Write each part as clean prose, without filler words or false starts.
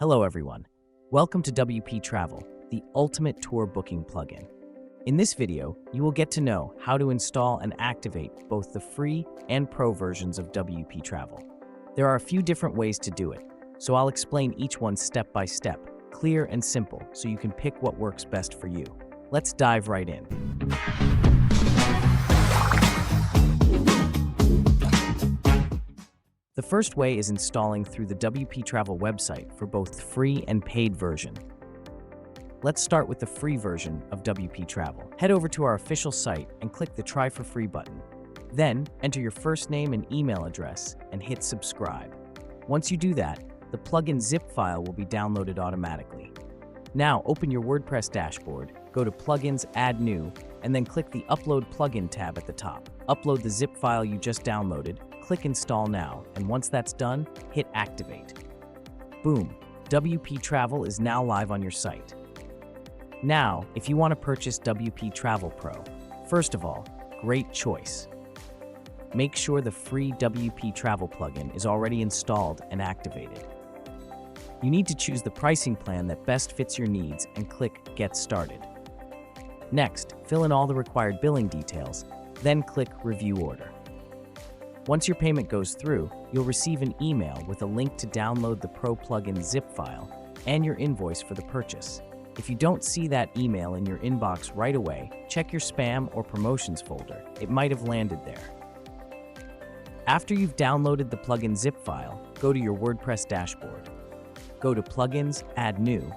Hello everyone. Welcome to WP Travel, the ultimate tour booking plugin. In this video, you will get to know how to install and activate both the free and pro versions of WP Travel. There are a few different ways to do it, so I'll explain each one step by step, clear and simple, so you can pick what works best for you. Let's dive right in. The first way is installing through the WP Travel website for both free and paid version. Let's start with the free version of WP Travel. Head over to our official site and click the Try for Free button. Then, enter your first name and email address and hit subscribe. Once you do that, the plugin zip file will be downloaded automatically. Now, open your WordPress dashboard, go to Plugins, Add New, and then click the Upload Plugin tab at the top. Upload the zip file you just downloaded, click Install Now, and once that's done, hit Activate. Boom! WP Travel is now live on your site. Now, if you want to purchase WP Travel Pro, first of all, great choice. Make sure the free WP Travel plugin is already installed and activated. You need to choose the pricing plan that best fits your needs and click Get Started. Next, fill in all the required billing details, then click Review Order. Once your payment goes through, you'll receive an email with a link to download the Pro plugin zip file and your invoice for the purchase. If you don't see that email in your inbox right away, check your spam or promotions folder. It might have landed there. After you've downloaded the plugin zip file, go to your WordPress dashboard. Go to Plugins, Add New,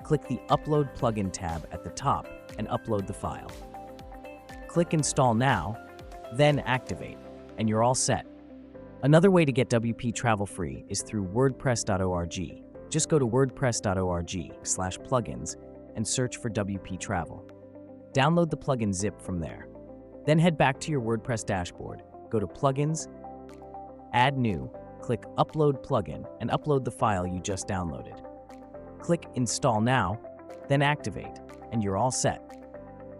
click the Upload Plugin tab at the top and upload the file. Click Install Now, then Activate, and you're all set. Another way to get WP Travel free is through WordPress.org. Just go to WordPress.org/plugins and search for WP Travel. Download the plugin zip from there. Then head back to your WordPress dashboard, go to Plugins, Add New, click Upload Plugin, and upload the file you just downloaded. Click Install Now, then Activate, and you're all set.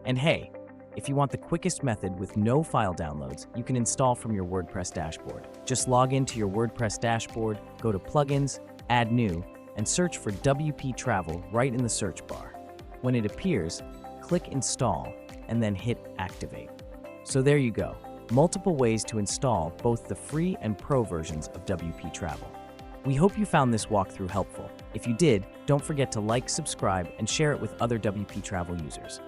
And hey, if you want the quickest method with no file downloads, you can install from your WordPress dashboard. Just log into your WordPress dashboard, go to Plugins, Add New, and search for WP Travel right in the search bar. When it appears, click Install, and then hit Activate. So there you go, multiple ways to install both the free and pro versions of WP Travel. We hope you found this walkthrough helpful. If you did, don't forget to like, subscribe, and share it with other WP Travel users.